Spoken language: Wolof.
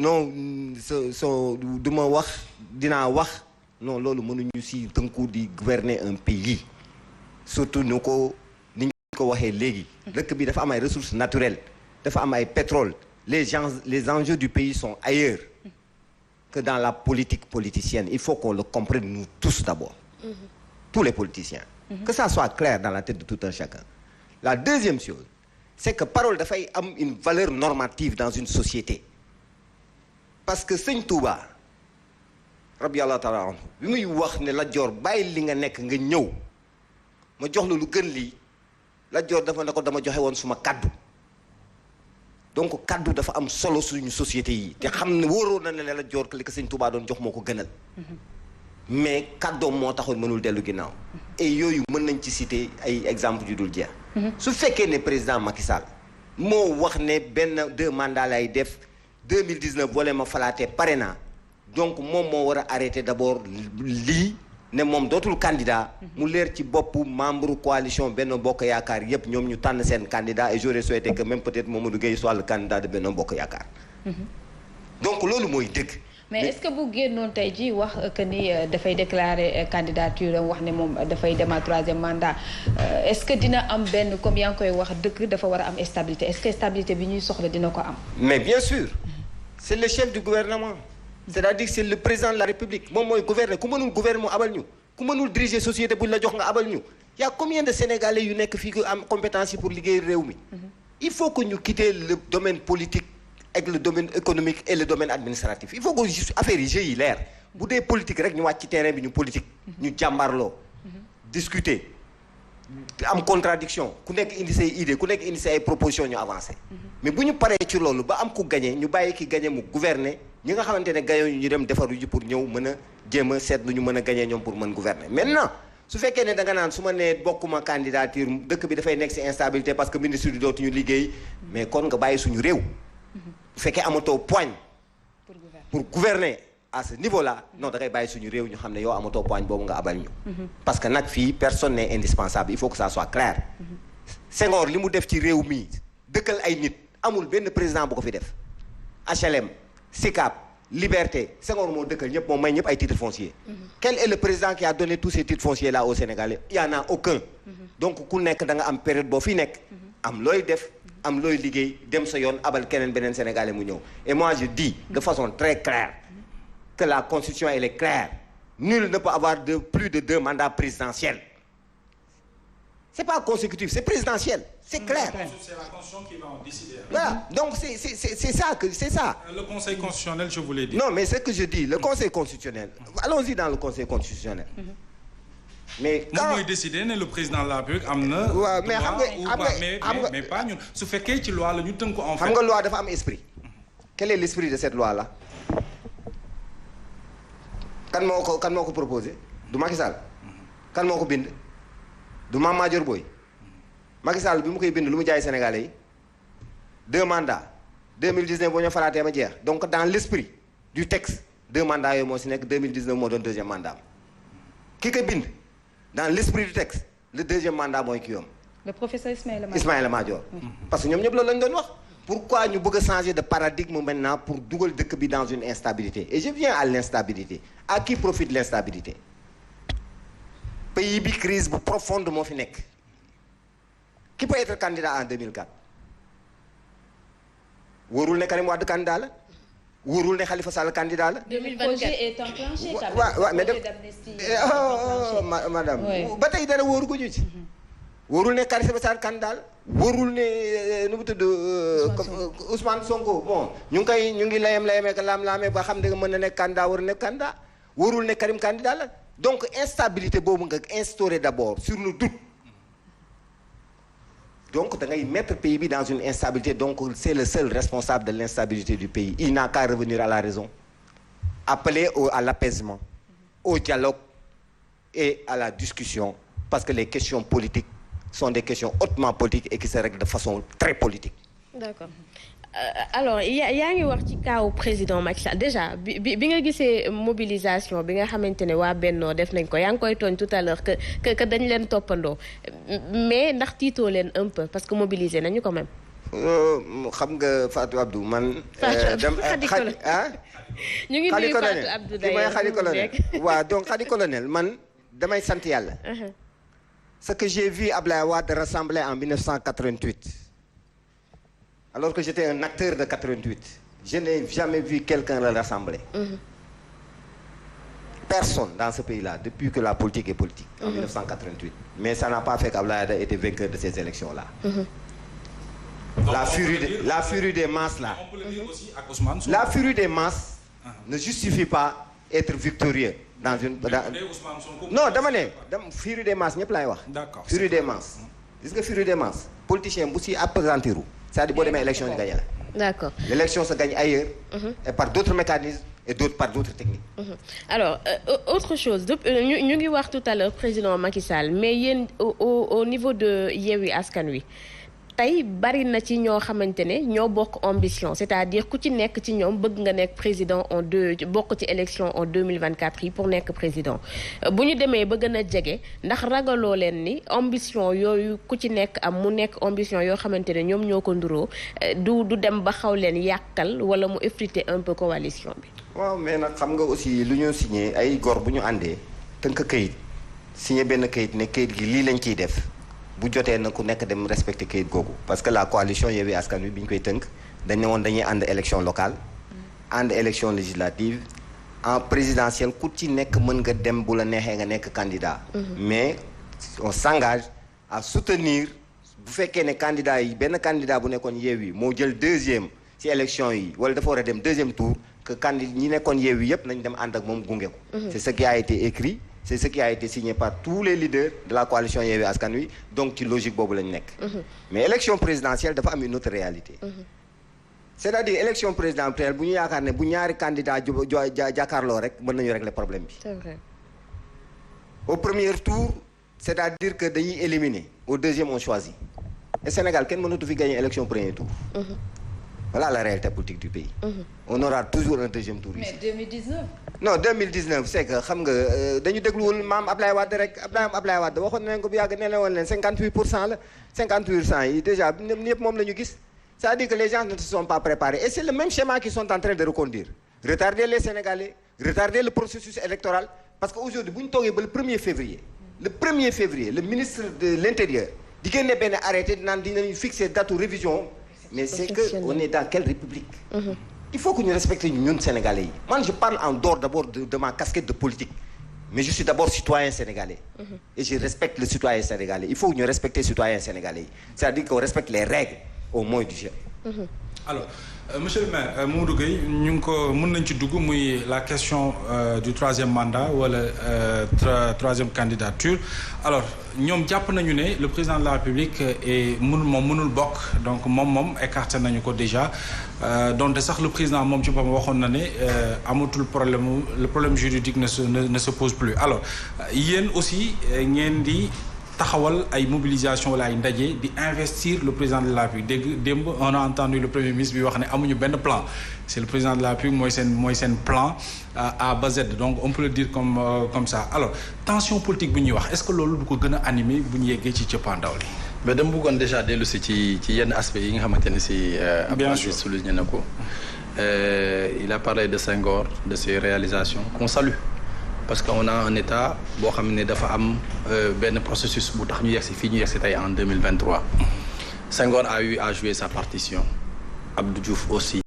non du ma wax dinaa wax non loolu mënuñu si tënku di gouverner un pays surtout ni ñu ko waxee léegi. dëkk bi dafa am ay ressources naturelles dafa am ay pétrole les enjeux du pays sont ailleurs que dans la politique politicienne. Il faut qu'on le comprenne nous tous d'abord. Tous les politiciens. Que ça soit clair dans la tête de tout un chacun. La deuxième chose, c'est que parole dafay am une valeur normative dans une société. Parce que Sëñ Touba rabbi Allah taala anhu bi muy wax ne Lat Joor bàyyi li nga nekk nga ñëw ma jox la lu gën lii Lat Joor dafa ne ko dama joxe woon suma kaddu. Donc kaddu dafa am solo suñu société yi te xam ne wóoroon na ne Lat Joor li ko Sëñ Touba doon jox moo ko gënal. Mais kaddoom moo taxoon mënul dellu ginnaaw. Et yooyu mën nañ ci citer ay exemples yu dul jeex. su fekkee ne président Macky Sall moo wax ne 2 mandats lay def 2019 boole ma falaatee pare naa donc moom moo war a arrêter d'abord lii ne moom dootul candidat. mu leer ci boppu membre coalition Benno Bokk Yaakaar yépp ñoom ñu tànn seen candidat et j'aurais souhaité que même peut-être Mamadou Gueye soit le candidat de Benno Bokk Yaakaar. Donc loolu mooy dëgg. mais est-ce que bu génnoon tey jii wax que ni dafay déclarer candidature am wax ne moom dafay demaat 3e mandat est-ce que dina am benn comme yaa ngi koy wax dëkk dafa war a am stabilité est-ce que stabilité bi ñuy soxla dina ko am. mais bien sûr c'est le chef du gouvernement. c'est-à-dire c'est le président de la République moom mooy gouverner ku mënul gouverner mu abal ñu ku mënul diriger société buñ la jox nga abal ñu y a combien de Sénégalais yu nekk fii ku am compétence yi pour liggéey réew mi. il faut que ñu quitter le domaine politique. Avec le domaine économique et le domaine administratif il faut que affaire yi jeu yi leer bu dee politique rek ñu wàcc ci terrain bi ñu politique ñu jàmbarloo discuter am contradiction ku nekk indi say idée ku nekk indi say ay proposition ñu avancer mais bu ñu paree ci loolu ba am ku gagné ñu bàyyi ki gagné mu gouverner ñi nga xamante ne gagné ñu dem defaru ji pour ñëw mën a jéem a seet lu ñu mën a gagné ñoom pour mën gouverner maintenant su fekkee ne da nga naan su ma nee bokkuma candidature dëkk bi dafay nekk ci instabilité parce que ministre yi dootuñu liggéey mais kon nga bàyyi suñu réew bu fekkee amatoo poigne pour gouverner à ce niveau-là non da ngay bàyyi suñu réew ñu xam ne yow amatoo poigne boobu nga abal ñu. parce que nag fii personne n'est indispensable il faut que ça soit clair. Senghor li mu def ci réew mi dëkkal ay nit amul benn président bu ko fi def. HLM SICAP Liberté Senghor moo dëkkal ñëpp moo may ñëpp ay titres fonciers. Quel est le président qui a donné tous ces titres fonciers là au Sénégal? Il y en a aucun. Donc ku nekk da nga am période boo fi nekk. am looy def. am looy liggéey dem sa yoon abal keneen beneen sénégalais mu ñëw et moi je dis de façon très claire que la constitution elle est claire nul ne peut avoir plus de 2 mandats présidentiels c'est pas consécutif c'est présidentiel c'est clair. C'est la constitution qui va en décider. Voilà donc c'est ça. Le conseil constitutionnel je vous l'ai dit. Non mais c'est que je dis le conseil constitutionnel allons-y dans le conseil constitutionnel. mais quand moom mooy décider ne le président de la République am na. waaw mais xam nga mais pas ñun su fekkee ci loi la ñu tënk ko en fait. xam nga loi dafa am esprit. quel est l'esprit de cette loi là. kan moo ko proposé du Macky Sall. kan moo ko bind. du Mame Madior Boye. Macky Sall bi mu koy bind lu mu jaay Sénégalais yi 2 mandats 2019 boo ñu falaatee ma jeex donc dans l'esprit du texte 2 mandats yooyu moo si nekk 2019 moo doon 2e mandat ki ko bind. Dans l'esprit du texte le 2e mandat mooy kii yoom. le professeur Ismaïla Madior. Parce que ñoom ñëpp loolu lañ doon wax. pourquoi ñu bëgg a changer de paradigme maintenant pour dugal dëkk bi dans une instabilité et je viens à l'instabilité à qui profite l'instabilité pays bi crise bu profonde moo fi nekk qui peut être candidat en 2004 wóorul ne Karim Wade candidat la wóorul ne Khalifa Sall candidat la. 2024 est enclenché. waaw mais madame. ba tey dara wóoru ko ñu ci. wóorul ne Khalifa Sall candidat la. wóorul ne nu mu tudd. Ousmane Sonko bon ñu ngi layamee ka laam-laamee ba xam ne mën na nekk candidat war nekk candidat wóorul ne Karim candidat la donc instabilité boobu nga instaurer d'abord sur le doute. Donc da ngay mettre pays bi dans une instabilité donc c'est le seul responsable de l'instabilité du pays il n'a qu'à revenir à la raison appeler à l'apaisement au dialogue et à la discussion parce que les questions politiques sont des questions hautement politiques et qui se règlent de façon très politique. D'accord. Alors yaa ngi wax ci kaaw président Macky Sall déjà bi nga gisee mobilisation bi nga xamante ne waa Bennoo def nañ ko yaa ngi koy tooñ tout à l'heure que dañ leen toppandoo mais ndax tiitoo leen un peu parce que mobiliser nañu quand même. xam nga Fatou Abdou man. ñu ngi nuyu Fatou Abdou may Khady Colonel waaw donc Khady Colonel man damay sant yàlla. Ce que j'ai vu Ablaye Wade rassembler en 1988 alors que j'étais un acteur de 88 je n'ai jamais vu quelqu'un le rassembler. Personne dans ce pays-là depuis que la politique est politique. En 1988 mais ça n'a pas fait qu'Ablaye Wade ait été vainqueur de ces élections-là. La furie des masses là. On peut le dire aussi à Ousmane Sonko. La furie des masses ne justifie pas être victorieux dans une. Non dama ne furie des masses ñëpp laay wax. D'accord. Furie des masses. gis nga furie des masses politicien bu si appesantiru c'est-à-dire boo demee élection ñu gagne la. D'accord. L'élection se gagne ailleurs. Et par d'autres mécanismes et par d'autres techniques. Alors autre chose ñu ngi wax tout à l'heure président Macky Sall mais yéen au niveau de Yewwi Askan Wi. tey bari na ci ñoo xamante ne ñoo bokk ambition c'est-à-dire ku ci nekk ci ñoom bëgg nga nekk président bokk ci élection en 2024 yi pour nekk président bu ñu demee ba gën a jege ndax ragaloo leen ni ambition yooyu ku ci nekk am mu nekk ambition yoo xamante ne ñoom ñoo ko nduroo du dem ba xaw leen yàqal wala mu effriter un peu coalition bi. waaw mais nag xam nga aussi lu ñu signé ay góor bu ñu àndee tënk kayit signé benn kayit ne kayit gi lii lañ ciy def. bu jotee na ku nekk dem respecter kayit googu parce que la coalition Yewwi Askan Wi bi ñu koy tënk dañ ne woon dañuy ànd élection locale ànd élection législative en présidentielle ku ci nekk mën nga dem bu la neexee nga nekk candidat mais on s'engage à soutenir bu fekkee ne candidat yi benn candidat bu nekkoon Yewwi moo jël deuxième ci élection yi wala dafa war a dem deuxième tour que candidat ñi nekkoon Yewwi yépp nañ dem ànd ak moom gunge ko c'est ce qui a été écrit. C'est ce qui a été signé par tous les leaders de la coalition Yewwi Askan Wi donc ci logique boobu lañ nekk. mais élection présidentielle dafa am une autre réalité. c'est-à-dire élection présidentielle bu ñu yaakaar ne bu ñaari candidat jàkkaarloo rek mën nañu régler problème bi. C'est vrai. Au premier tour c'est-à-dire que dañuy éliminer au deuxième on choisit et Sénégal kenn mënatu fi gagner élection premier tour. Voilà la réalité politique du pays. On aura toujours un deuxième tour ici. Mais 2019. Non 2019 c'est que xam nga dañu dégluwul maam Ablaye Wade rek Ablaye Wade waxoon nañ ko bu yàgg ne la woon leen 58% la 58% yi déjà ñëpp moom la ñu gis c'est-à-dire que les gens ne se sont pas préparés et c'est le même schéma qu'ils sont en train de reconduire retarder les Sénégalais retarder le processus électoral parce que aujourd'hui bu ñu toogee ba le 1er février le ministre de l'Intérieur di génne benn arrêté naan dinañu fixer date révision mais c'est que on est dans quelle république il faut que ñu respecte ñun Sénégalais yi man je parle en dehors d'abord de ma casquette de politique mais je suis d'abord citoyen sénégalais et je respecte le citoyen sénégalais il faut que ñu respecter citoyen sénégalais yi c'est-à-dire qu'on respecte les règles au moins du jeu. Alors monsieur le maire Mamadou Gueye ñu ngi ko mën nañ ci dugg muy la question du troisième mandat wala troisième candidature alors ñoom jàpp nañu ne le président de la République est mënul bokk donc moom écarté nañu ko déjà donte sax le président moom ci boppam waxoon na ne amatul le problème juridique ne se pose plus alors yéen aussi ngeen di taxawal ay mobilisation wala ay ndaje di investir le président de la République démb on a entendu le premier ministre bi wax ne amuñu benn plan c'est le président de la République mooy seen plan A ba Z donc on peut le dire comme ça alors tension politique bu ñuy wax est-ce que loolu du ko gën a animer bu ñu yeggee ci cëppaandaw li mais dama bëggoon déjà dellu si ci yenn aspects yi nga xamante ne si bien sûr souligné na ko il a parlé de Senghor de ses réalisations qu'on salue parce que on a un état boo xam ne dafa am benn processus bu tax ñu yegsi fii ñu yegsi tey en 2023 Senghor a eu à jouer sa partition Abdou Diouf aussi